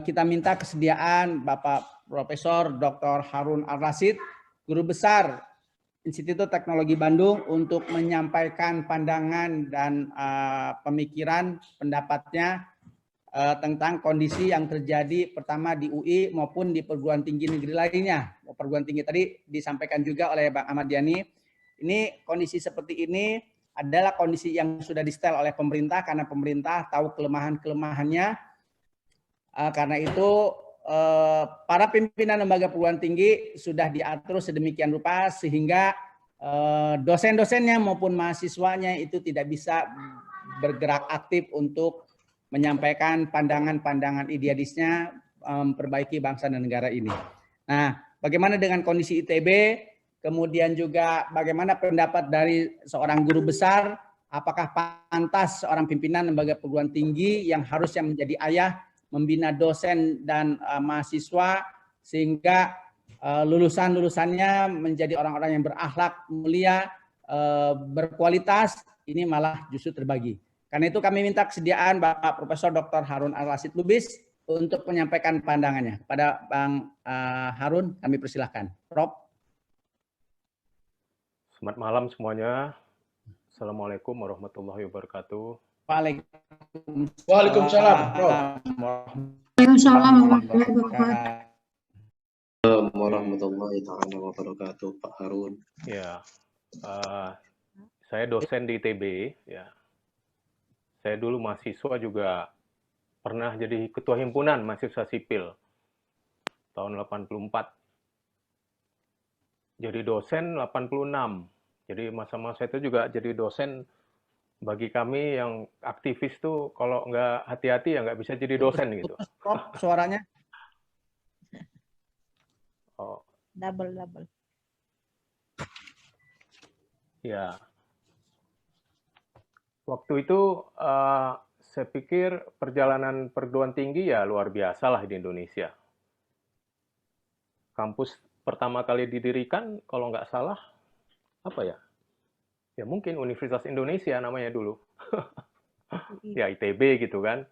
kita minta kesediaan Bapak Profesor Dr. Harun Al-Rasyid, Guru Besar Institut Teknologi Bandung, untuk menyampaikan pandangan dan pemikiran pendapatnya tentang kondisi yang terjadi pertama di UI maupun di perguruan tinggi negeri lainnya. Perguruan tinggi tadi disampaikan juga oleh Bang Ahmad Yani. Ini kondisi seperti ini adalah kondisi yang sudah di-setel oleh pemerintah karena pemerintah tahu kelemahan-kelemahannya. Karena itu para pimpinan lembaga perguruan tinggi sudah diatur sedemikian rupa sehingga dosen-dosennya maupun mahasiswanya itu tidak bisa bergerak aktif untuk menyampaikan pandangan-pandangan idealisnya memperbaiki bangsa dan negara ini. Nah, bagaimana dengan kondisi ITB? Kemudian juga bagaimana pendapat dari seorang guru besar? Apakah pantas seorang pimpinan lembaga perguruan tinggi yang harusnya menjadi ayah membina dosen dan mahasiswa sehingga lulusan-lulusannya menjadi orang-orang yang berakhlak mulia, berkualitas, ini malah justru terbagi. Karena itu kami minta kesediaan Bapak Profesor Dr. Harun Al-Rasyid Lubis untuk menyampaikan pandangannya. Kepada Bang Harun, kami persilahkan. Prof. Selamat malam semuanya. Assalamualaikum warahmatullahi wabarakatuh. Waalaikumsalam. Waalaikumsalam warahmatullahi wabarakatuh, Pak Harun. Ya, saya dosen di ITB. Ya, saya dulu mahasiswa juga pernah jadi ketua himpunan mahasiswa sipil tahun 84. Jadi dosen 86. Jadi masa-masa itu juga jadi dosen. Bagi kami yang aktivis tuh kalau nggak hati-hati ya nggak bisa jadi dosen gitu. Suaranya? Oh. Double. Ya. Waktu itu saya pikir perjalanan perguruan tinggi ya luar biasa lah di Indonesia. Kampus pertama kali didirikan kalau nggak salah apa ya? Ya mungkin Universitas Indonesia namanya dulu. Ya ITB gitu kan.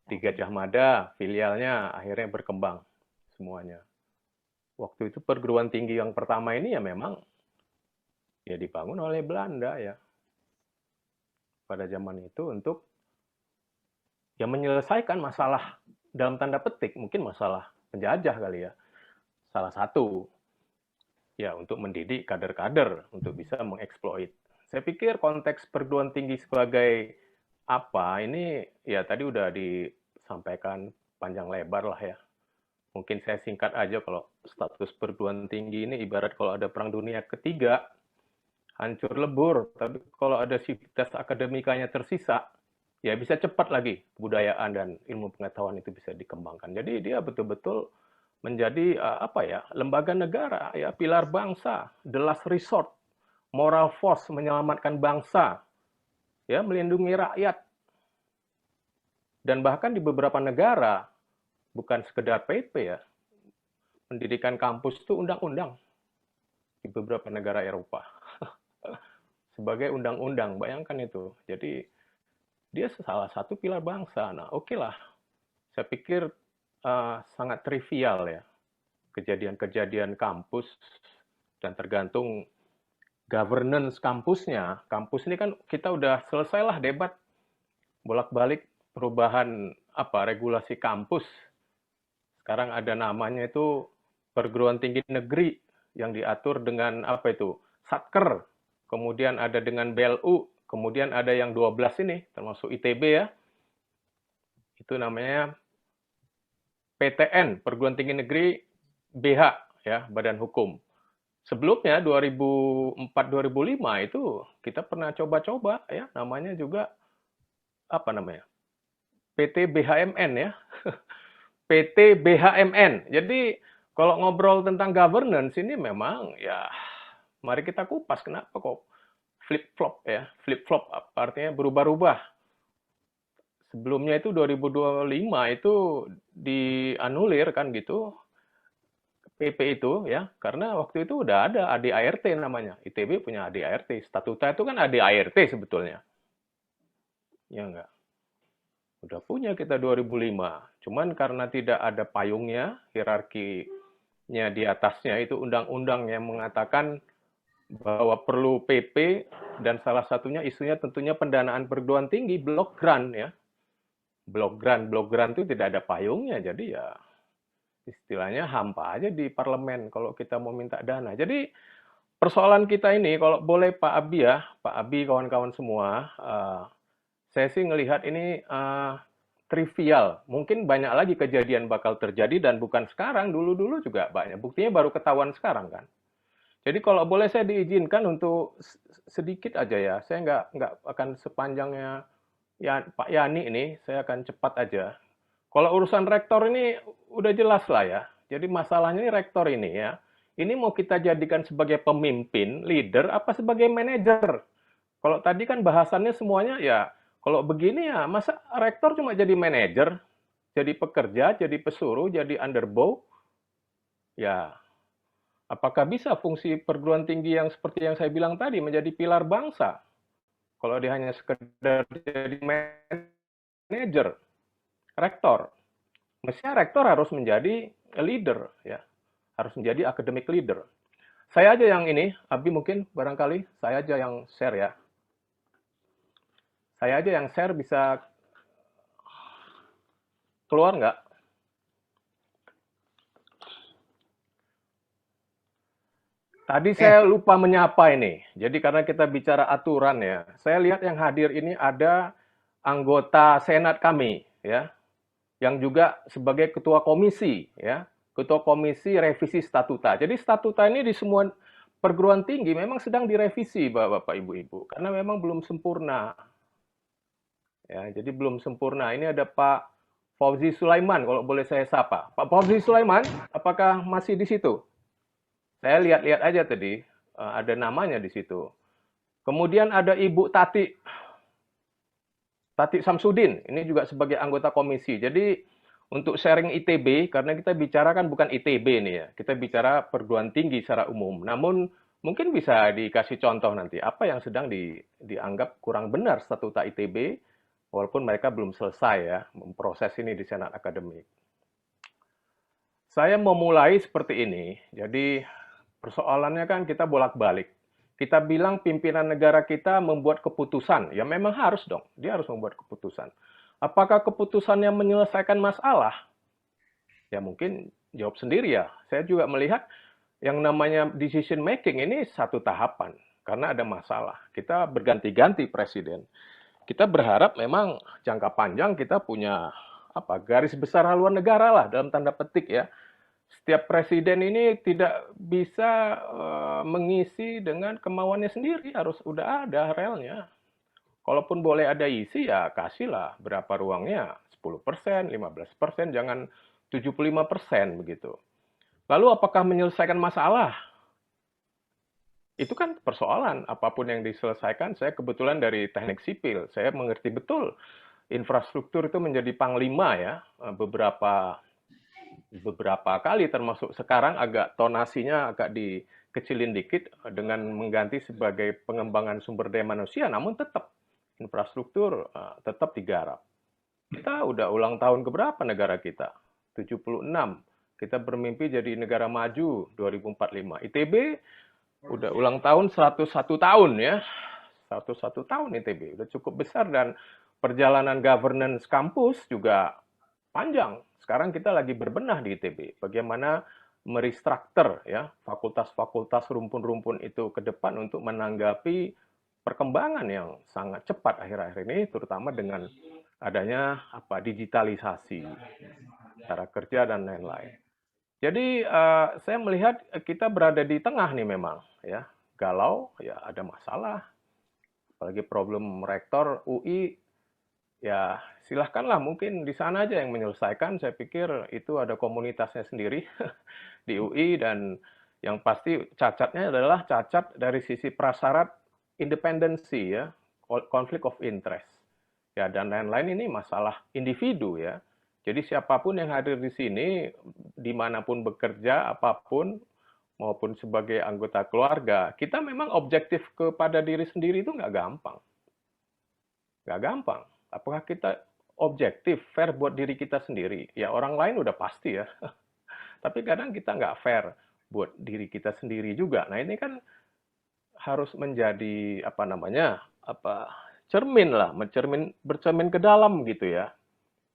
Di Gajah Mada, filialnya akhirnya berkembang semuanya. Waktu itu perguruan tinggi yang pertama ini ya memang ya dibangun oleh Belanda ya. Pada zaman itu untuk ya menyelesaikan masalah dalam tanda petik, mungkin masalah penjajah kali ya. Salah satu ya untuk mendidik kader-kader untuk bisa mengeksploit. Saya pikir konteks perguruan tinggi sebagai apa ini ya tadi udah disampaikan panjang lebar lah ya. Mungkin saya singkat aja kalau status perguruan tinggi ini ibarat kalau ada perang dunia ketiga hancur lebur, tapi kalau ada sivitas akademikanya tersisa ya bisa cepat lagi kebudayaan dan ilmu pengetahuan itu bisa dikembangkan. Jadi dia betul-betul menjadi apa ya, lembaga negara ya, pilar bangsa, the last resort, moral force menyelamatkan bangsa, ya melindungi rakyat. Dan bahkan di beberapa negara bukan sekedar PP ya, pendidikan kampus itu undang-undang di beberapa negara Eropa. Sebagai undang-undang, bayangkan itu. Jadi dia salah satu pilar bangsa. Nah, oke lah. Saya pikir sangat trivial ya kejadian-kejadian kampus dan tergantung governance kampusnya. Kampus ini kan kita udah selesailah debat bolak-balik perubahan regulasi kampus. Sekarang ada namanya itu perguruan tinggi negeri yang diatur dengan Satker. Kemudian ada dengan BLU, kemudian ada yang 12 ini termasuk ITB ya. Itu namanya PTN, Perguruan Tinggi Negeri BH ya, Badan Hukum. Sebelumnya 2004-2005 itu kita pernah coba-coba ya, namanya juga PT BHMN ya. PT BHMN. Jadi kalau ngobrol tentang governance ini memang ya mari kita kupas kenapa kok flip-flop ya. Flip-flop artinya berubah-ubah. Sebelumnya itu 2025 itu dianulir kan gitu. PP itu ya, karena waktu itu udah ada ADART namanya. ITB punya ADART. Statuta itu kan ADART sebetulnya. Ya enggak. Udah punya kita 2005. Cuman karena tidak ada payungnya, hierarkinya di atasnya itu undang-undang yang mengatakan bahwa perlu PP dan salah satunya isunya tentunya pendanaan perguruan tinggi, block grant ya. Block grant itu tidak ada payungnya, jadi ya istilahnya hampa aja di parlemen kalau kita mau minta dana. Jadi persoalan kita ini, kalau boleh Pak Abi ya, Pak Abi, kawan-kawan semua, saya sih ngelihat ini trivial. Mungkin banyak lagi kejadian bakal terjadi dan bukan sekarang, dulu-dulu juga banyak. Buktinya baru ketahuan sekarang kan. Jadi kalau boleh saya diizinkan untuk sedikit aja ya, saya nggak akan sepanjangnya ya, Pak Yani ini, saya akan cepat aja. Kalau urusan rektor ini udah jelas lah ya. Jadi masalahnya ini rektor ini ya. Ini mau kita jadikan sebagai pemimpin, leader, apa sebagai manajer? Kalau tadi kan bahasannya semuanya ya, kalau begini ya, masa rektor cuma jadi manajer, jadi pekerja, jadi pesuruh, jadi underbow? Ya, apakah bisa fungsi perguruan tinggi yang seperti yang saya bilang tadi menjadi pilar bangsa? Kalau dia hanya sekedar jadi manajer, rektor. Mestinya rektor harus menjadi leader, ya, harus menjadi academic leader. Saya aja yang ini, Abi mungkin barangkali saya aja yang share ya. Saya aja yang share bisa keluar nggak? Tadi saya lupa menyapa ini. Jadi karena kita bicara aturan ya, saya lihat yang hadir ini ada anggota Senat kami ya, yang juga sebagai ketua komisi ya, ketua komisi revisi statuta. Jadi statuta ini di semua perguruan tinggi memang sedang direvisi Bapak Ibu-ibu karena memang belum sempurna. Ya, jadi belum sempurna. Ini ada Pak Fauzi Sulaiman kalau boleh saya sapa. Pak Fauzi Sulaiman, apakah masih di situ? Saya lihat-lihat aja tadi, ada namanya di situ. Kemudian ada Ibu Tati Samsudin, ini juga sebagai anggota komisi. Jadi untuk sharing ITB, karena kita bicara kan bukan ITB nih ya, kita bicara perguruan tinggi secara umum. Namun mungkin bisa dikasih contoh nanti, apa yang sedang dianggap kurang benar statuta ITB, walaupun mereka belum selesai ya, memproses ini di Senat Akademik. Saya mau mulai seperti ini, jadi persoalannya kan kita bolak-balik. Kita bilang pimpinan negara kita membuat keputusan. Ya memang harus dong, dia harus membuat keputusan. Apakah keputusannya menyelesaikan masalah? Ya mungkin jawab sendiri ya. Saya juga melihat yang namanya decision making ini satu tahapan. Karena ada masalah. Kita berganti-ganti presiden. Kita berharap memang jangka panjang kita punya garis besar haluan negara lah dalam tanda petik ya. Setiap presiden ini tidak bisa mengisi dengan kemauannya sendiri, harus udah ada relnya. Kalaupun boleh ada isi, ya kasihlah berapa ruangnya, 10%, 15%, jangan 75% begitu. Lalu apakah menyelesaikan masalah? Itu kan persoalan, apapun yang diselesaikan, saya kebetulan dari teknik sipil, saya mengerti betul infrastruktur itu menjadi panglima ya, beberapa kali, termasuk sekarang agak tonasinya agak dikecilin dikit dengan mengganti sebagai pengembangan sumber daya manusia, namun tetap infrastruktur tetap digarap. Kita udah ulang tahun keberapa negara kita? 76. Kita bermimpi jadi negara maju 2045. ITB udah ulang tahun 101 tahun ya. 101 tahun ITB, udah cukup besar dan perjalanan governance kampus juga panjang. Sekarang kita lagi berbenah di ITB, bagaimana merestruktur ya fakultas-fakultas rumpun-rumpun itu ke depan untuk menanggapi perkembangan yang sangat cepat akhir-akhir ini, terutama dengan adanya digitalisasi, cara kerja dan lain-lain. Jadi saya melihat kita berada di tengah nih memang ya, galau ya, ada masalah, apalagi problem rektor UI. Ya, silahkanlah mungkin di sana aja yang menyelesaikan. Saya pikir itu ada komunitasnya sendiri di UI dan yang pasti cacatnya adalah cacat dari sisi prasyarat independensi ya, conflict of interest. Ya, dan lain-lain ini masalah individu ya. Jadi siapapun yang hadir di sini, dimanapun bekerja, apapun, maupun sebagai anggota keluarga, kita memang objektif kepada diri sendiri itu nggak gampang. Nggak gampang. Apakah kita objektif, fair buat diri kita sendiri. Ya orang lain udah pasti ya. Tapi kadang kita nggak fair buat diri kita sendiri juga. Nah ini kan harus menjadi apa namanya, cermin lah, bercermin ke dalam gitu ya.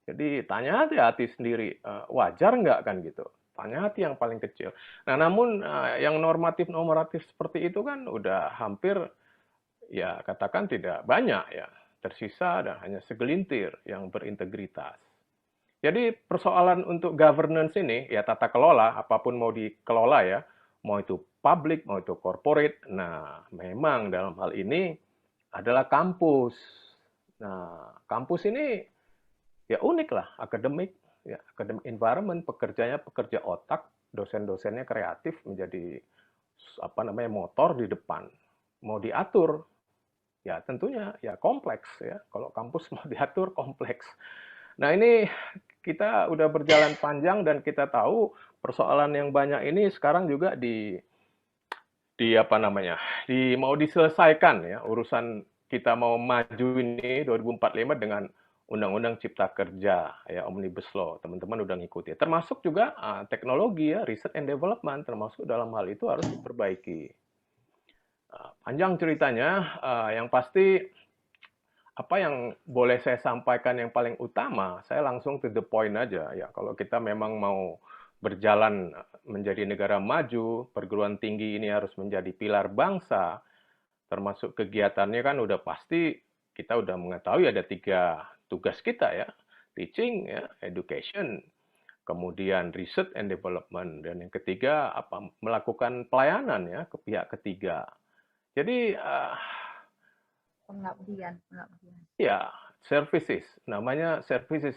Jadi tanya hati sendiri, wajar nggak kan gitu. Tanya hati yang paling kecil. Nah namun yang normatif seperti itu kan udah hampir ya katakan tidak banyak ya. Tersisa dan hanya segelintir yang berintegritas. Jadi persoalan untuk governance ini, ya tata kelola, apapun mau dikelola ya, mau itu public, mau itu corporate. Nah, memang dalam hal ini adalah kampus. Nah, kampus ini ya unik lah, akademik, ya academic environment, pekerjanya pekerja otak, dosen-dosennya kreatif menjadi apa namanya motor di depan. Mau diatur, ya tentunya ya kompleks ya. Kalau kampus mau diatur kompleks. Nah ini kita udah berjalan panjang dan kita tahu persoalan yang banyak ini sekarang juga apa namanya mau diselesaikan ya, urusan kita mau maju ini 2045 dengan Undang-Undang Cipta Kerja ya, Omnibus Law, teman-teman udah ngikuti. Termasuk juga teknologi ya, research and development, termasuk dalam hal itu harus diperbaiki. Panjang ceritanya, yang pasti apa yang boleh saya sampaikan yang paling utama, saya langsung to the point aja ya. Kalau kita memang mau berjalan menjadi negara maju, perguruan tinggi ini harus menjadi pilar bangsa, termasuk kegiatannya kan udah pasti kita udah mengetahui ada 3 tugas kita ya, teaching ya, education, kemudian research and development, dan yang ketiga apa melakukan pelayanan ya ke pihak ketiga. Jadi pengabdian. Ya, services, namanya services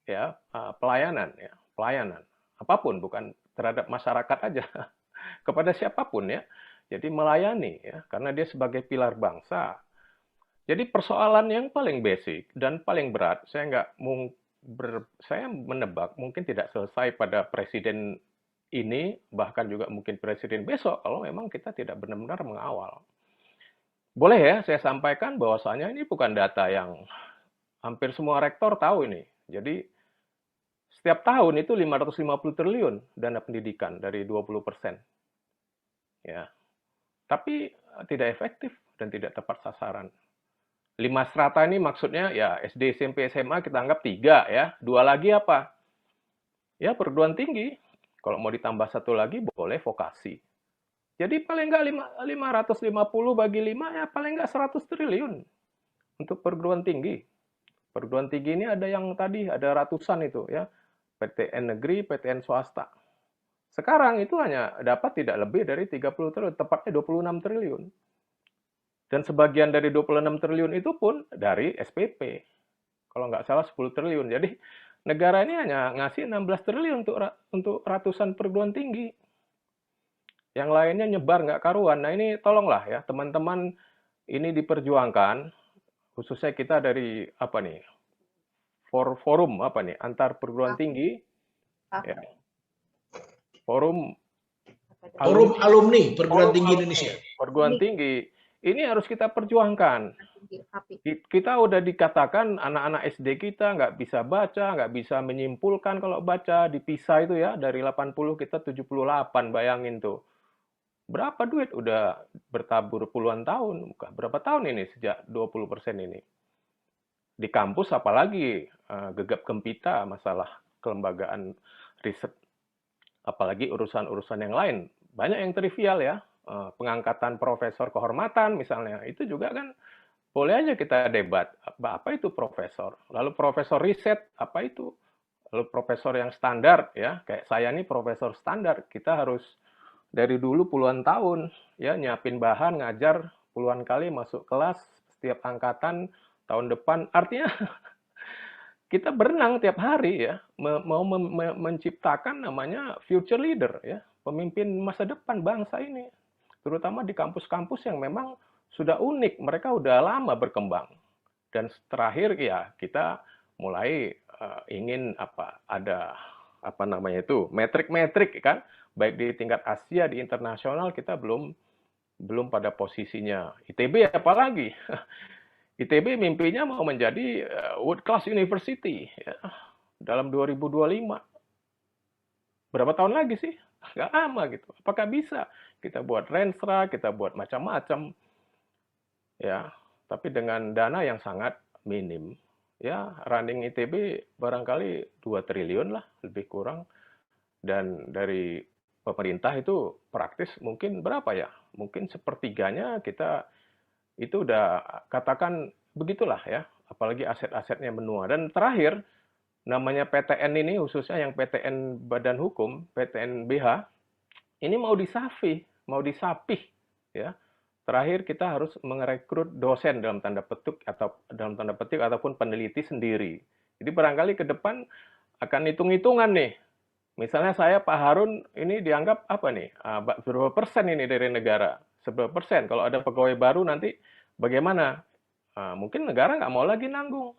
ya, pelayanan ya, pelayanan. Apapun, bukan terhadap masyarakat aja, kepada siapapun ya. Jadi melayani ya, karena dia sebagai pilar bangsa. Jadi persoalan yang paling basic dan paling berat, saya menebak mungkin tidak selesai pada presiden ini, bahkan juga mungkin presiden besok, kalau memang kita tidak benar-benar mengawal. Boleh ya saya sampaikan bahwasanya ini bukan data yang hampir semua rektor tahu ini. Jadi setiap tahun itu 550 triliun dana pendidikan dari 20%. Ya. Tapi tidak efektif dan tidak tepat sasaran. 5 strata ini maksudnya ya SD, SMP, SMA kita anggap 3 ya. 2 lagi apa? Ya perguruan tinggi. Kalau mau ditambah 1 lagi boleh vokasi. Jadi paling nggak 550 bagi 5 ya paling nggak 100 triliun untuk perguruan tinggi. Perguruan tinggi ini ada yang tadi ada ratusan itu ya, PTN negeri, PTN swasta. Sekarang itu hanya dapat tidak lebih dari 30 triliun, tepatnya 26 triliun. Dan sebagian dari 26 triliun itu pun dari SPP. Kalau nggak salah 10 triliun. Jadi negara ini hanya ngasih 16 triliun untuk ratusan perguruan tinggi. Yang lainnya nyebar nggak karuan. Nah ini tolonglah ya teman-teman ini diperjuangkan, khususnya kita dari apa nih forum apa nih antar perguruan tinggi, ya. Forum alumni perguruan tinggi Indonesia. Perguruan tinggi ini harus kita perjuangkan. Kita udah dikatakan anak-anak SD kita nggak bisa baca, nggak bisa menyimpulkan kalau baca di PISA itu ya dari 80 kita 78, bayangin tuh. Berapa duit udah bertabur puluhan tahun, berapa tahun ini sejak 20% ini. Di kampus apalagi gegap gempita masalah kelembagaan riset. Apalagi urusan-urusan yang lain. Banyak yang trivial ya, pengangkatan profesor kehormatan misalnya, itu juga kan boleh aja kita debat, apa itu profesor? Lalu profesor riset, apa itu? Lalu profesor yang standar ya, kayak saya nih profesor standar, kita harus dari dulu puluhan tahun ya nyiapin bahan, ngajar puluhan kali masuk kelas setiap angkatan tahun depan. Artinya kita berenang tiap hari ya, mau menciptakan namanya future leader ya, pemimpin masa depan bangsa ini. Terutama di kampus-kampus yang memang sudah unik, mereka udah lama berkembang. Dan terakhir ya kita mulai ingin ada apa namanya itu metrik-metrik kan, baik di tingkat Asia, di internasional kita belum pada posisinya. ITB apalagi. ITB mimpinya mau menjadi world class university ya, dalam 2025. Berapa tahun lagi sih? Nggak lama gitu. Apakah bisa? Kita buat Renstra, kita buat macam-macam. Ya, tapi dengan dana yang sangat minim. Ya, running ITB barangkali 2 triliun lah, lebih kurang. Dan dari pemerintah itu praktis mungkin berapa ya? Mungkin sepertiganya kita itu udah katakan begitulah ya. Apalagi aset-asetnya menua. Dan terakhir, namanya PTN ini, khususnya yang PTN Badan Hukum, PTN BH, ini mau disapih ya. Terakhir kita harus merekrut dosen dalam tanda petik ataupun peneliti sendiri. Jadi barangkali ke depan akan hitung-hitungan nih. Misalnya saya Pak Harun ini dianggap apa nih? Berapa persen ini dari negara? Seberapa persen? Kalau ada pegawai baru nanti bagaimana? Mungkin negara nggak mau lagi nanggung.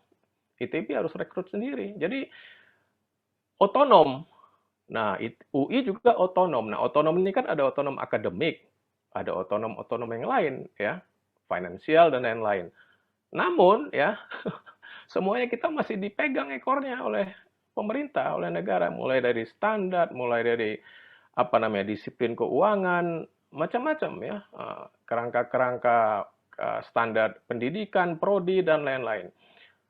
ITB harus rekrut sendiri. Jadi otonom. Nah, UI juga otonom. Nah, otonom ini kan ada otonom akademik, ada otonom yang lain, ya, finansial dan lain-lain. Namun, ya, semuanya kita masih dipegang ekornya oleh pemerintah, oleh negara, mulai dari standar, mulai dari disiplin keuangan, macam-macam ya, kerangka-kerangka standar pendidikan, prodi dan lain-lain.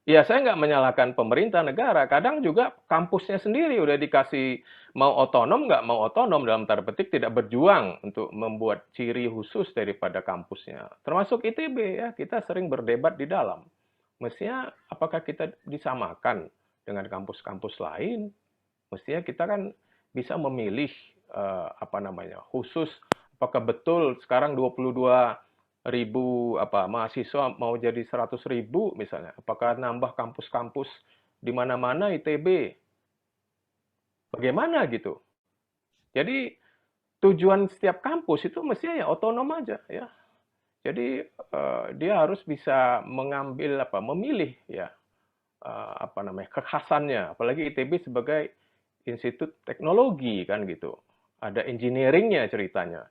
Ya, saya nggak menyalahkan pemerintah negara. Kadang juga kampusnya sendiri udah dikasih mau otonom, nggak mau otonom, dalam tanda petik tidak berjuang untuk membuat ciri khusus daripada kampusnya. Termasuk ITB ya, kita sering berdebat di dalam. Mestinya apakah kita disamakan dengan kampus-kampus lain? Mestinya kita kan bisa memilih khusus. Apakah betul sekarang 22.000 mahasiswa mau jadi 100.000 misalnya? Apakah nambah kampus-kampus di mana-mana ITB? Bagaimana gitu? Jadi tujuan setiap kampus itu mestinya ya otonom aja ya. Jadi dia harus bisa mengambil memilih ya kekhasannya. Apalagi ITB sebagai institut teknologi kan gitu. Ada engineering-nya ceritanya.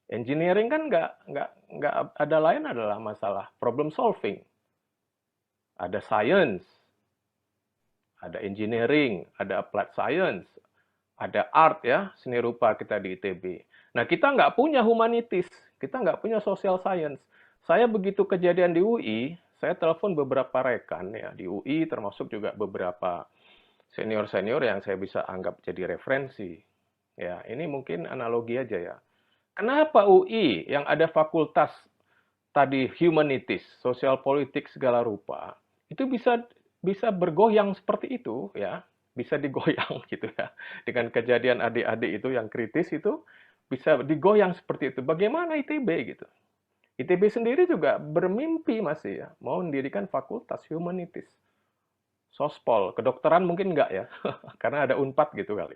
Engineering kan nggak ada lain adalah masalah problem solving. Ada science, ada engineering, ada applied science, ada art ya, seni rupa kita di ITB. Nah, kita nggak punya humanities, kita nggak punya social science. Saya begitu kejadian di UI, saya telepon beberapa rekan ya di UI, termasuk juga beberapa senior-senior yang saya bisa anggap jadi referensi. Ya, ini mungkin analogi aja ya. Kenapa UI yang ada fakultas tadi humanities, sosial politik segala rupa, itu bisa bergoyang seperti itu ya, bisa digoyang gitu ya. Dengan kejadian adik-adik itu yang kritis itu bisa digoyang seperti itu. Bagaimana ITB gitu? ITB sendiri juga bermimpi masih ya, mau mendirikan fakultas humanities. Sospol, kedokteran mungkin enggak ya, karena ada Unpad gitu kali.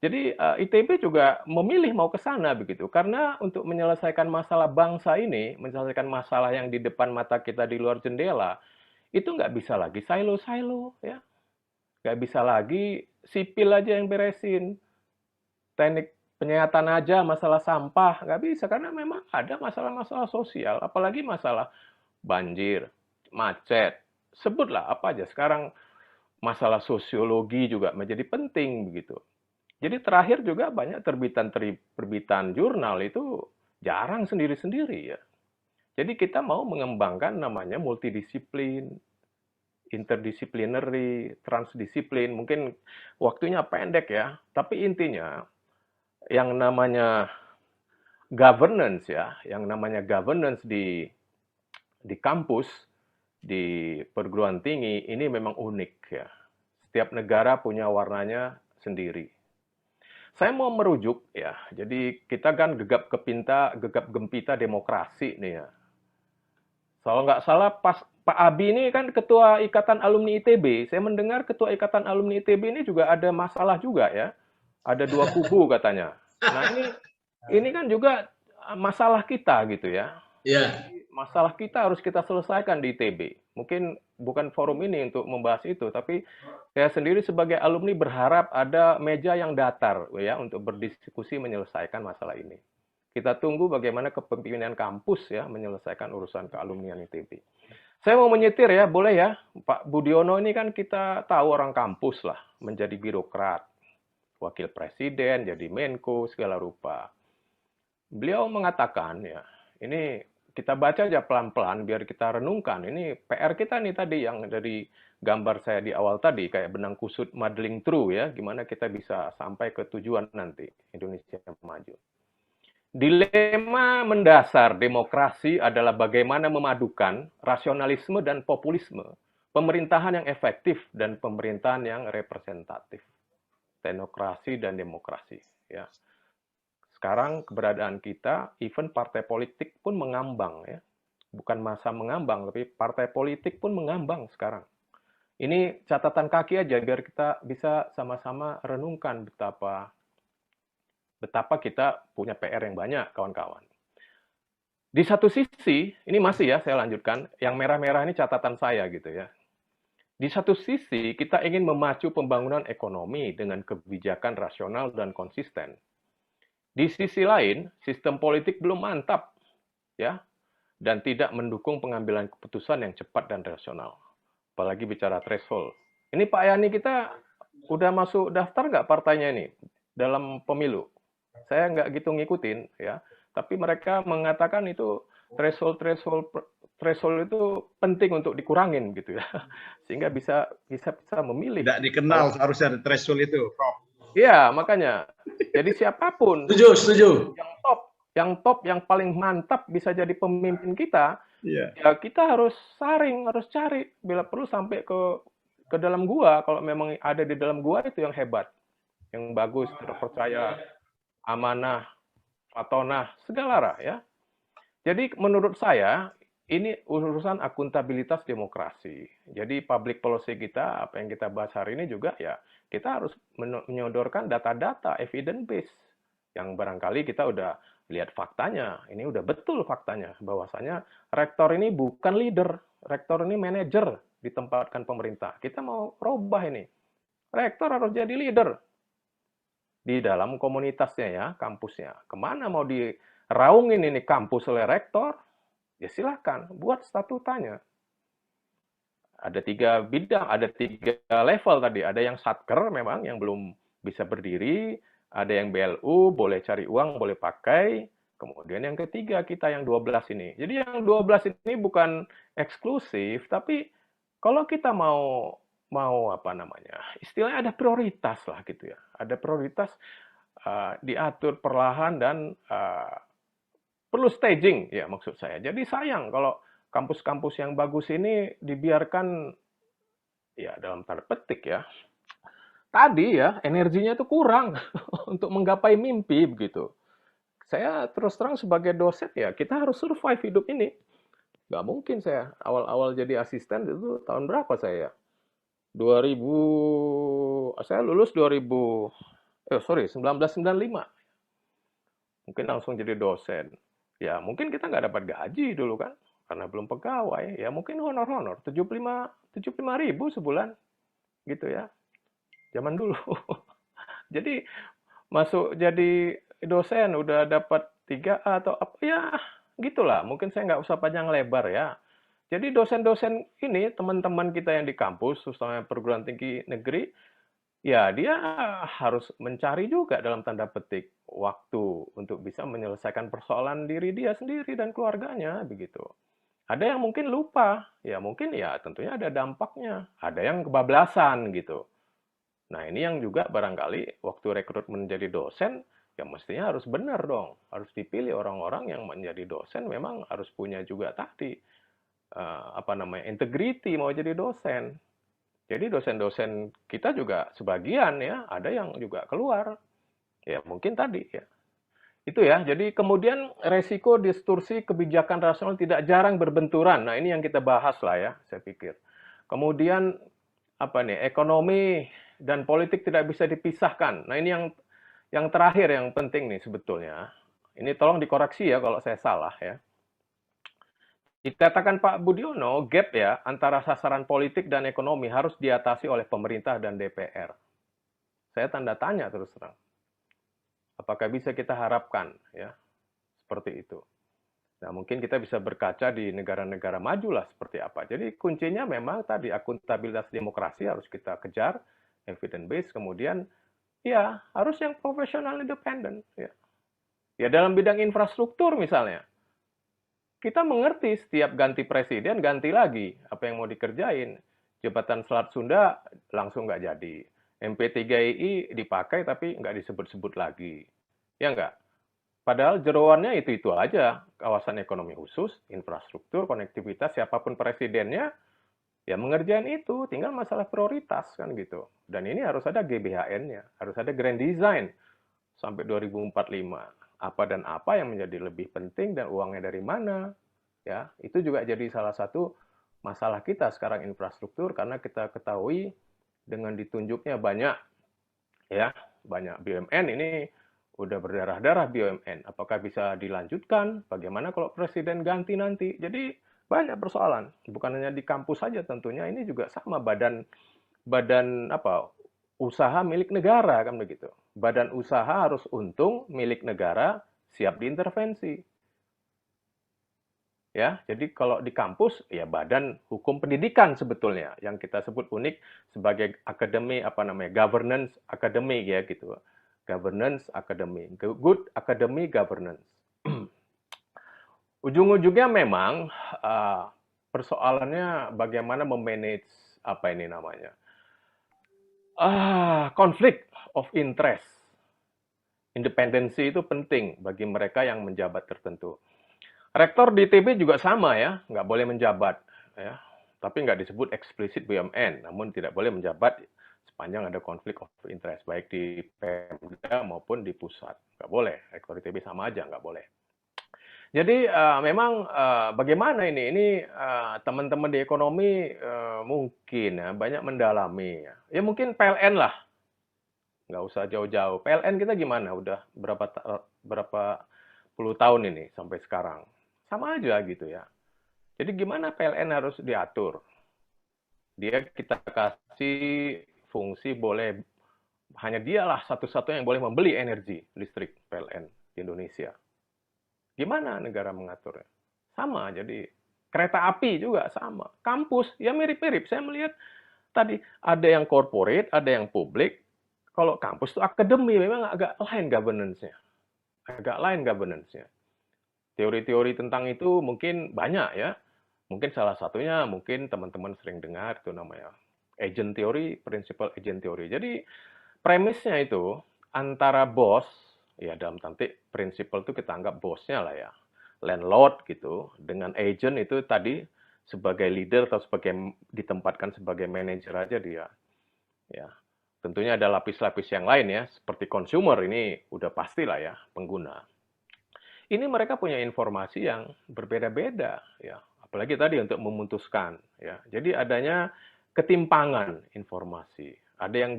Jadi ITB juga memilih mau ke sana begitu, karena untuk menyelesaikan masalah bangsa ini, menyelesaikan masalah yang di depan mata kita di luar jendela, itu nggak bisa lagi silo-silo, ya. Nggak bisa lagi sipil aja yang beresin, teknik penyihatan aja masalah sampah, nggak bisa, karena memang ada masalah-masalah sosial, apalagi masalah banjir, macet, sebutlah apa aja. Sekarang masalah sosiologi juga menjadi penting begitu. Jadi terakhir juga banyak terbitan jurnal itu jarang sendiri-sendiri ya. Jadi kita mau mengembangkan namanya multidisiplin, interdisciplinary, transdisiplin. Mungkin waktunya pendek ya, tapi intinya yang namanya governance ya, yang namanya governance di kampus, di perguruan tinggi ini memang unik ya. Setiap negara punya warnanya sendiri. Saya mau merujuk ya, jadi kita kan gegap gempita demokrasi nih ya. Kalau nggak salah pas Pak Abi ini kan ketua Ikatan Alumni ITB, saya mendengar ketua Ikatan Alumni ITB ini juga ada masalah juga ya, ada 2 kubu katanya. Nah ini kan juga masalah kita gitu ya. Ya. Masalah kita harus kita selesaikan di ITB. Mungkin bukan forum ini untuk membahas itu, tapi saya sendiri sebagai alumni berharap ada meja yang datar ya untuk berdiskusi menyelesaikan masalah ini. Kita tunggu bagaimana kepemimpinan kampus ya menyelesaikan urusan kealumnian ITB. Saya mau menyetir ya, boleh ya? Pak Budiono ini kan kita tahu orang kampus lah, menjadi birokrat, wakil presiden, jadi Menko, segala rupa. Beliau mengatakan ya, ini kita baca aja pelan-pelan biar kita renungkan. Ini PR kita nih tadi yang dari gambar saya di awal tadi, kayak benang kusut modeling through ya, gimana kita bisa sampai ke tujuan nanti, Indonesia maju. Dilema mendasar demokrasi adalah bagaimana memadukan rasionalisme dan populisme, pemerintahan yang efektif dan pemerintahan yang representatif, teknokrasi dan demokrasi. Ya, sekarang keberadaan kita, even partai politik pun mengambang ya, bukan masa mengambang, tapi partai politik pun mengambang sekarang. Ini catatan kaki aja biar kita bisa sama-sama renungkan betapa kita punya PR yang banyak, kawan-kawan. Di satu sisi, ini masih ya, saya lanjutkan, yang merah-merah ini catatan saya gitu ya. Di satu sisi, kita ingin memacu pembangunan ekonomi dengan kebijakan rasional dan konsisten. Di sisi lain, sistem politik belum mantap, ya, dan tidak mendukung pengambilan keputusan yang cepat dan rasional. Apalagi bicara threshold. Ini Pak Yani kita udah masuk daftar nggak partainya ini dalam pemilu? Saya nggak gitu ngikutin ya, tapi mereka mengatakan itu threshold itu penting untuk dikurangin gitu ya, sehingga bisa memilih. Tidak dikenal seharusnya threshold itu, Prof. Iya, makanya. Jadi siapapun Setuju. yang top, yang paling mantap bisa jadi pemimpin kita, ya kita harus saring, harus cari. Bila perlu sampai ke dalam gua, kalau memang ada di dalam gua itu yang hebat, yang bagus, terpercaya, amanah, fatonah, segala ya. Jadi menurut saya, ini urusan akuntabilitas demokrasi. Jadi public policy kita, apa yang kita bahas hari ini juga ya, kita harus menyodorkan data-data, evidence base, yang barangkali kita udah lihat faktanya. Ini udah betul faktanya, bahwasanya rektor ini bukan leader, rektor ini manajer ditempatkan pemerintah. Kita mau robah ini. Rektor harus jadi leader di dalam komunitasnya ya, kampusnya. Kemana mau diraungin ini kampus oleh rektor? Ya silakan, buat statutanya. Ada 3 bidang, ada 3 level tadi. Ada yang satker memang, yang belum bisa berdiri. Ada yang BLU, boleh cari uang, boleh pakai. Kemudian yang ketiga, kita yang 12 ini. Jadi yang 12 ini bukan eksklusif, tapi kalau kita mau apa namanya, istilahnya ada prioritas lah gitu ya. Ada prioritas diatur perlahan dan perlu staging ya maksud saya. Jadi sayang kalau kampus-kampus yang bagus ini dibiarkan ya dalam tanda petik ya. Tadi ya energinya itu kurang untuk menggapai mimpi begitu. Saya terus terang sebagai dosen ya kita harus survive hidup ini. Nggak mungkin saya awal-awal jadi asisten itu tahun berapa saya? 2000, saya lulus 1995. Mungkin langsung jadi dosen. Ya mungkin kita nggak dapat gaji dulu kan, karena belum pegawai. Ya mungkin honor-honor, 75 ribu sebulan. Gitu ya, zaman dulu. Jadi masuk jadi dosen udah dapat 3A atau apa, ya gitulah. Mungkin saya nggak usah panjang lebar ya. Jadi dosen-dosen ini, teman-teman kita yang di kampus, terutama perguruan tinggi negeri, ya dia harus mencari juga dalam tanda petik waktu untuk bisa menyelesaikan persoalan diri dia sendiri dan keluarganya, begitu. Ada yang mungkin lupa, ya mungkin ya tentunya ada dampaknya. Ada yang kebablasan gitu. Nah ini yang juga barangkali waktu rekrutmen menjadi dosen, ya mestinya harus benar dong. Harus dipilih orang-orang yang menjadi dosen memang harus punya juga tadi integrity mau jadi dosen. Jadi dosen-dosen kita juga sebagian ya, ada yang juga keluar. Ya mungkin tadi ya. Itu ya, jadi kemudian resiko distorsi kebijakan rasional tidak jarang berbenturan. Nah ini yang kita bahas lah ya, saya pikir. Kemudian ekonomi dan politik tidak bisa dipisahkan. Nah ini yang terakhir yang penting nih sebetulnya. Ini tolong dikoreksi ya kalau saya salah ya. Dikatakan Pak Budiono, gap ya antara sasaran politik dan ekonomi harus diatasi oleh pemerintah dan DPR. Saya tanda tanya terus terang. Apakah bisa kita harapkan ya seperti itu? Nah, mungkin kita bisa berkaca di negara-negara maju lah seperti apa. Jadi kuncinya memang tadi akuntabilitas demokrasi harus kita kejar, evidence based, kemudian ya harus yang profesional independen. Ya. Ya dalam bidang infrastruktur misalnya, kita mengerti setiap ganti presiden ganti lagi apa yang mau dikerjain. Jembatan Selat Sunda langsung nggak jadi. MP3I dipakai tapi nggak disebut-sebut lagi. Ya nggak? Padahal jeroannya itu aja, kawasan ekonomi khusus, infrastruktur, konektivitas, siapapun presidennya, ya mengerjain itu, tinggal masalah prioritas kan gitu. Dan ini harus ada GBHN-nya, harus ada grand design sampai 2045. Apa dan apa yang menjadi lebih penting dan uangnya dari mana, ya itu juga jadi salah satu masalah kita sekarang infrastruktur karena kita ketahui dengan ditunjuknya banyak BUMN ini udah berdarah-darah BUMN. Apakah bisa dilanjutkan? Bagaimana kalau presiden ganti nanti? Jadi banyak persoalan. Bukan hanya di kampus saja tentunya. Ini juga sama badan usaha milik negara kan begitu. Badan usaha harus untung, milik negara siap diintervensi. Ya, jadi kalau di kampus ya badan hukum pendidikan sebetulnya yang kita sebut unik sebagai akademi governance academy ya gitu. Governance academy, good academy governance. Ujung-ujungnya memang persoalannya bagaimana memanage konflik of interest. Independensi itu penting bagi mereka yang menjabat tertentu. Rektor di ITB juga sama ya, nggak boleh menjabat, ya. Tapi nggak disebut eksplisit BUMN, namun tidak boleh menjabat sepanjang ada konflik of interest, baik di Pemda maupun di pusat. Nggak boleh, rektor ITB sama aja, nggak boleh. Jadi memang bagaimana ini? Ini teman-teman di ekonomi mungkin ya, banyak mendalami. Ya mungkin PLN lah, nggak usah jauh-jauh. PLN kita gimana? Udah berapa puluh tahun ini sampai sekarang. Sama aja gitu ya. Jadi gimana PLN harus diatur? Dia kita kasih fungsi boleh, hanya dialah satu-satunya yang boleh membeli energi listrik PLN di Indonesia. Gimana negara mengaturnya? Sama, jadi kereta api juga sama. Kampus, ya mirip-mirip. Saya melihat tadi ada yang corporate, ada yang publik. Kalau kampus itu akademi, memang agak lain governance-nya. Teori-teori tentang itu mungkin banyak ya. Mungkin salah satunya, mungkin teman-teman sering dengar itu namanya agent theory, principal agent theory. Jadi premisnya itu antara bos, ya dalam tantik principal itu kita anggap bosnya lah ya, landlord gitu, dengan agent itu tadi sebagai leader atau ditempatkan sebagai manajer aja dia. Ya, tentunya ada lapis-lapis yang lain ya, seperti consumer ini udah pasti lah ya, pengguna. Ini mereka punya informasi yang berbeda-beda ya, apalagi tadi untuk memutuskan ya. Jadi adanya ketimpangan informasi. Ada yang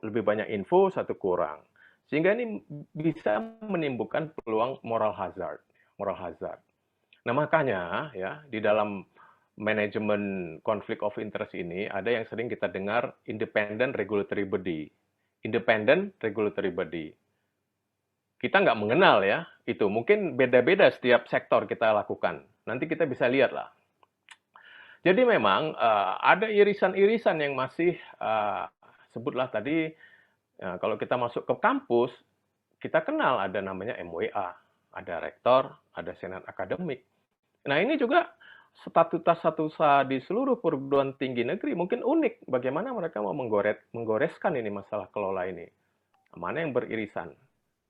lebih banyak info, satu kurang. Sehingga ini bisa menimbulkan peluang moral hazard. Nah, makanya ya di dalam manajemen conflict of interest ini ada yang sering kita dengar independent regulatory body. Kita nggak mengenal ya itu. Mungkin beda-beda setiap sektor kita lakukan. Nanti kita bisa lihat lah. Jadi memang ada irisan-irisan yang masih sebutlah tadi kalau kita masuk ke kampus kita kenal ada namanya MWA, ada rektor, ada senat akademik. Nah ini juga statuta di seluruh perguruan tinggi negeri mungkin unik bagaimana mereka mau menggoreskan ini masalah kelola ini. Mana yang beririsan?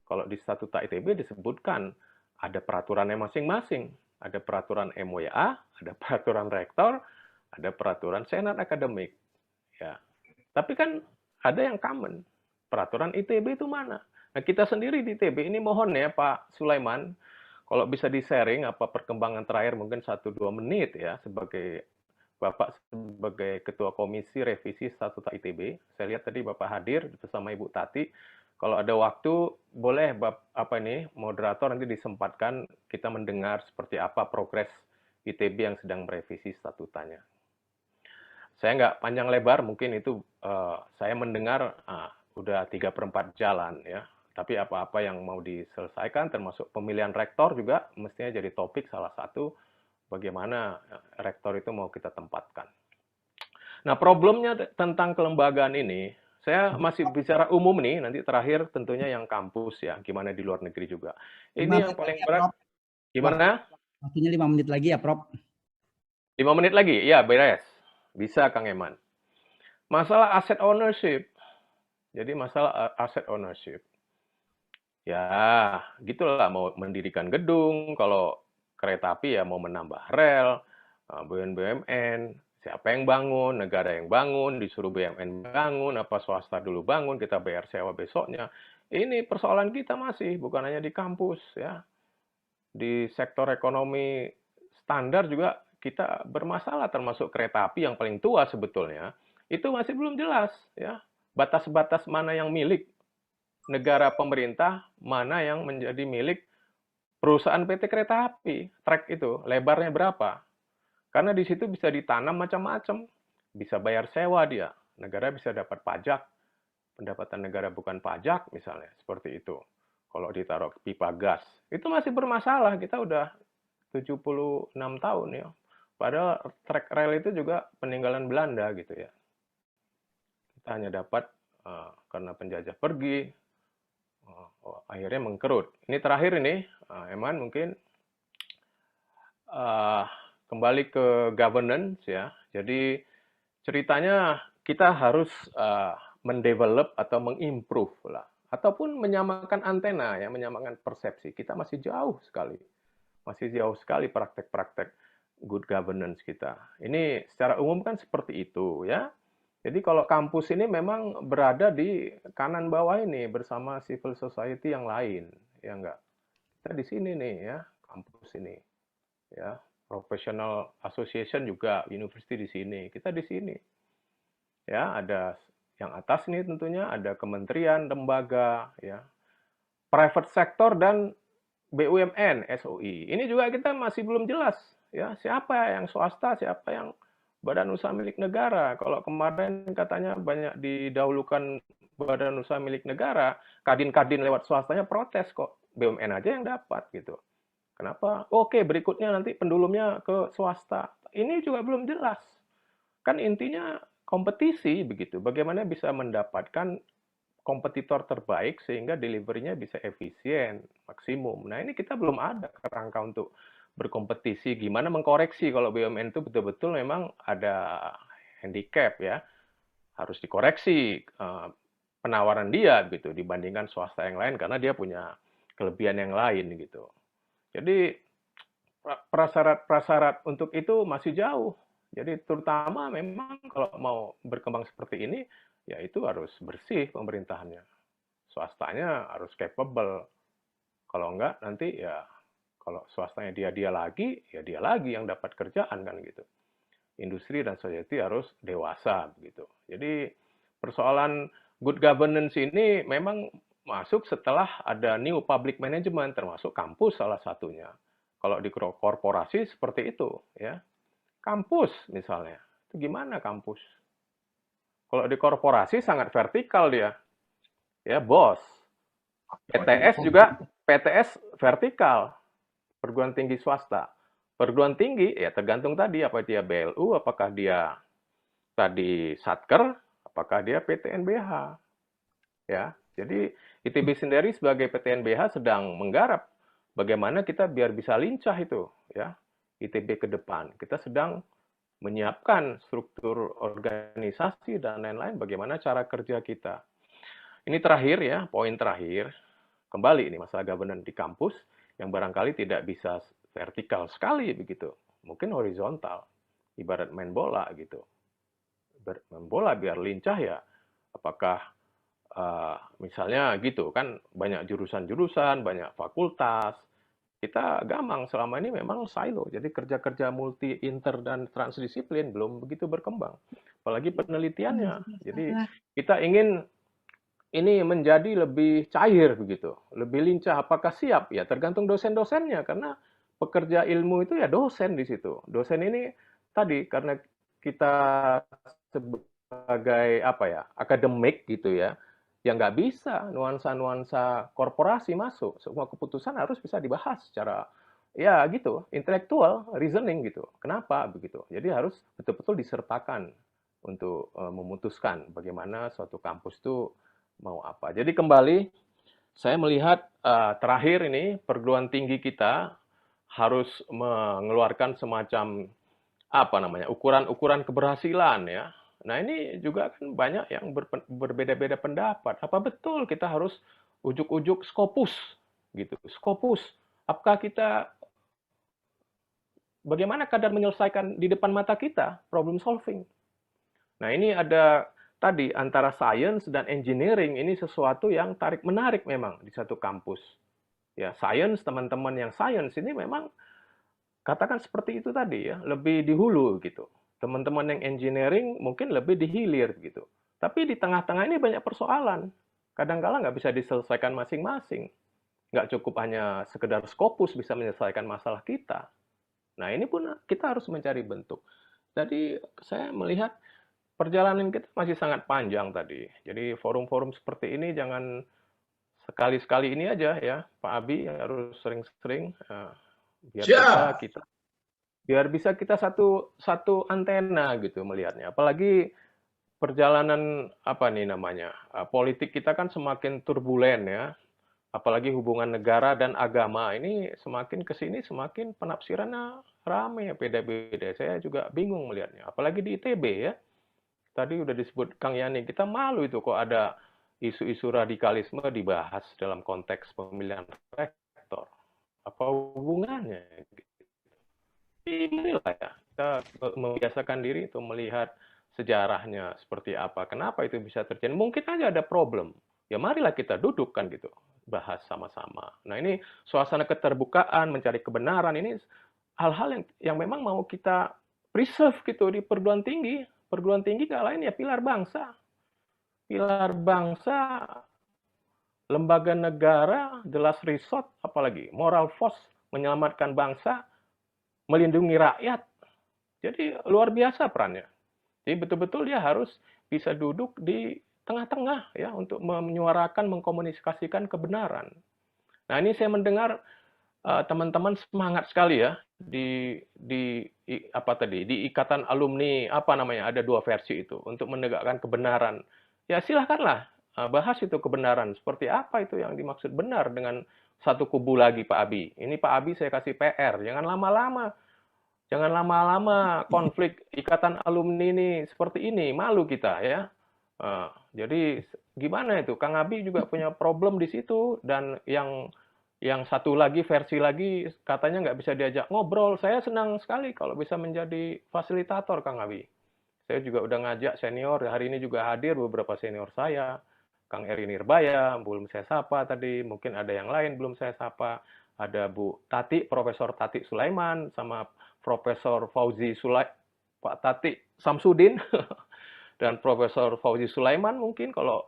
Kalau di statuta ITB disebutkan ada peraturannya masing-masing. Ada peraturan MWA, ada peraturan rektor, ada peraturan senat akademik. Ya. Tapi kan ada yang common. Peraturan ITB itu mana? Nah, kita sendiri di ITB ini mohon ya Pak Sulaiman, kalau bisa di-sharing apa perkembangan terakhir mungkin 1-2 menit ya sebagai Bapak sebagai Ketua Komisi Revisi Statuta ITB. Saya lihat tadi Bapak hadir bersama Ibu Tati. Kalau ada waktu, boleh moderator nanti disempatkan kita mendengar seperti apa progres ITB yang sedang merevisi statutanya. Saya nggak panjang lebar, mungkin itu saya mendengar udah 3/4 jalan ya. Tapi apa-apa yang mau diselesaikan, termasuk pemilihan rektor juga mestinya jadi topik salah satu bagaimana rektor itu mau kita tempatkan. Nah, problemnya tentang kelembagaan ini, saya masih bicara umum nih, nanti terakhir tentunya yang kampus ya, gimana di luar negeri juga. Ini yang paling berat. Gimana? Waktunya 5 menit lagi ya, Prof. 5 menit lagi? Ya, beres. Bisa, Kang Eman. Masalah asset ownership. Jadi masalah asset ownership. Ya, gitulah mau mendirikan gedung, kalau kereta api ya mau menambah rel, BUMN, siapa yang bangun, negara yang bangun, disuruh BUMN bangun, apa swasta dulu bangun, kita bayar sewa besoknya. Ini persoalan kita masih, bukan hanya di kampus ya. Di sektor ekonomi standar juga kita bermasalah, termasuk kereta api yang paling tua sebetulnya. Itu masih belum jelas ya. Batas-batas mana yang milik negara pemerintah, mana yang menjadi milik perusahaan PT Kereta Api. Trek itu lebarnya berapa? Karena di situ bisa ditanam macam-macam. Bisa bayar sewa dia. Negara bisa dapat pajak. Pendapatan negara bukan pajak misalnya, seperti itu. Kalau ditaruh pipa gas, itu masih bermasalah. Kita udah 76 tahun ya. Padahal trek rel itu juga peninggalan Belanda gitu ya. Kita hanya dapat karena penjajah pergi, akhirnya mengkerut. Ini terakhir ini, Eman mungkin kembali ke governance ya. Jadi ceritanya kita harus mendevelop atau mengimprove lah, ataupun menyamakan antena ya, menyamakan persepsi. Kita masih jauh sekali praktek-praktek good governance kita. Ini secara umum kan seperti itu ya. Jadi kalau kampus ini memang berada di kanan bawah ini bersama civil society yang lain, ya enggak? Kita di sini nih ya, kampus ini. Ya, professional association juga, university di sini. Kita di sini. Ya, ada yang atas nih tentunya, ada kementerian, lembaga, ya. Private sector dan BUMN, SOI. Ini juga kita masih belum jelas, ya. Siapa yang swasta, siapa yang badan usaha milik negara. Kalau kemarin katanya banyak didahulukan badan usaha milik negara, kadin-kadin lewat swastanya protes kok. BUMN aja yang dapat gitu. Kenapa? Oke, berikutnya nanti pendulumnya ke swasta. Ini juga belum jelas. Kan intinya kompetisi begitu. Bagaimana bisa mendapatkan kompetitor terbaik sehingga delivery-nya bisa efisien, maksimum. Nah, ini kita belum ada kerangka untuk berkompetisi, gimana mengkoreksi kalau BUMN itu betul-betul memang ada handicap ya, harus dikoreksi penawaran dia gitu dibandingkan swasta yang lain karena dia punya kelebihan yang lain gitu. Jadi prasyarat untuk itu masih jauh. Jadi terutama memang kalau mau berkembang seperti ini, ya itu harus bersih pemerintahannya. Swastanya harus capable. Kalau enggak nanti ya kalau swastanya dia lagi, ya dia lagi yang dapat kerjaan kan gitu. Industri dan society harus dewasa begitu. Jadi persoalan good governance ini memang masuk setelah ada new public management, termasuk kampus salah satunya. Kalau di korporasi seperti itu, ya. Kampus misalnya, itu gimana kampus? Kalau di korporasi sangat vertikal dia, ya bos. PTS juga, PTS vertikal. Perguruan tinggi swasta. Perguruan tinggi, ya tergantung tadi, apa dia BLU, apakah dia tadi Satker, apakah dia PTNBH. Ya, jadi ITB sendiri sebagai PTNBH sedang menggarap bagaimana kita biar bisa lincah itu, ya, ITB ke depan. Kita sedang menyiapkan struktur organisasi dan lain-lain, bagaimana cara kerja kita. Ini terakhir ya, poin terakhir, kembali ini masalah governance di kampus, yang barangkali tidak bisa vertikal sekali begitu, mungkin horizontal, ibarat main bola gitu. Main bola biar lincah ya, apakah misalnya gitu kan banyak jurusan-jurusan, banyak fakultas, kita gamang selama ini memang silo, jadi kerja-kerja multi, inter, dan transdisiplin belum begitu berkembang, apalagi penelitiannya. Jadi kita ingin ini menjadi lebih cair begitu, lebih lincah. Apakah siap? Ya tergantung dosen-dosennya karena pekerja ilmu itu ya dosen di situ. Dosen ini tadi karena kita sebagai apa ya akademik gitu ya, ya nggak bisa nuansa-nuansa korporasi masuk. Semua keputusan harus bisa dibahas secara ya gitu, intelektual, reasoning gitu. Kenapa begitu? Jadi harus betul-betul disertakan untuk memutuskan bagaimana suatu kampus itu mau apa. Jadi kembali saya melihat terakhir ini perguruan tinggi kita harus mengeluarkan semacam apa namanya ukuran-ukuran keberhasilan ya. Nah ini juga kan banyak yang berbeda-beda pendapat. Apa betul kita harus ujuk-ujuk Scopus gitu? Scopus, apakah kita bagaimana kadar menyelesaikan di depan mata kita problem solving? Nah ini ada tadi antara science dan engineering ini sesuatu yang tarik-menarik memang di satu kampus. Ya, science, teman-teman yang science ini memang katakan seperti itu tadi ya, lebih di hulu gitu. Teman-teman yang engineering mungkin lebih di hilir gitu. Tapi di tengah-tengah ini banyak persoalan. Kadang-kala nggak bisa diselesaikan masing-masing. Nggak cukup hanya sekedar Scopus bisa menyelesaikan masalah kita. Nah ini pun kita harus mencari bentuk. Jadi saya melihat perjalanan kita masih sangat panjang tadi. Jadi forum-forum seperti ini jangan sekali-sekali ini aja ya, Pak Abi harus sering-sering biar bisa kita satu antena gitu melihatnya. Apalagi perjalanan apa nih namanya politik kita kan semakin turbulen ya. Apalagi hubungan negara dan agama ini semakin kesini semakin penafsirannya rame beda-beda. Saya juga bingung melihatnya. Apalagi di ITB ya. Tadi udah disebut Kang Yani, kita malu itu kok ada isu-isu radikalisme dibahas dalam konteks pemilihan rektor. Apa hubungannya? Inilah ya, kita membiasakan diri untuk melihat sejarahnya seperti apa, kenapa itu bisa terjadi. Mungkin aja ada problem. Ya marilah kita duduk kan gitu, bahas sama-sama. Nah ini suasana keterbukaan, mencari kebenaran, ini hal-hal yang memang mau kita preserve gitu di perguruan tinggi. Perguruan tinggi nggak lain ya pilar bangsa. Pilar bangsa, lembaga negara, the last resort, apalagi moral force, menyelamatkan bangsa, melindungi rakyat. Jadi luar biasa perannya. Jadi betul-betul dia harus bisa duduk di tengah-tengah ya untuk menyuarakan, mengkomunikasikan kebenaran. Nah ini saya mendengar teman-teman semangat sekali ya di ikatan alumni apa namanya ada 2 versi itu untuk menegakkan kebenaran. Ya silahkanlah bahas itu kebenaran seperti apa itu yang dimaksud benar dengan satu kubu lagi Pak Abi. Ini Pak Abi saya kasih PR, jangan lama-lama konflik ikatan alumni ini seperti ini, malu kita ya. Jadi gimana itu? Kang Abi juga punya problem di situ dan yang satu lagi versi lagi katanya nggak bisa diajak ngobrol. Saya senang sekali kalau bisa menjadi fasilitator Kang Abi. Saya juga udah ngajak senior, hari ini juga hadir beberapa senior saya. Kang Eri Nirbaya, belum saya sapa tadi, mungkin ada yang lain belum saya sapa. Ada Bu Tati, Profesor Tati Sulaiman, sama Profesor Fauzi Pak Tati Samsudin, dan Profesor Fauzi Sulaiman mungkin kalau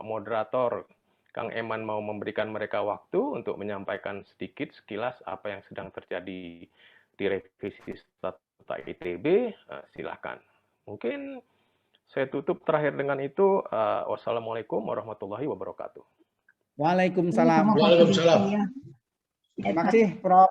moderator Kang Eman mau memberikan mereka waktu untuk menyampaikan sedikit sekilas apa yang sedang terjadi di revisi statuta ITB, silakan. Mungkin saya tutup terakhir dengan itu. Wassalamualaikum warahmatullahi wabarakatuh. Waalaikumsalam. Waalaikumsalam. Terima kasih, Prof.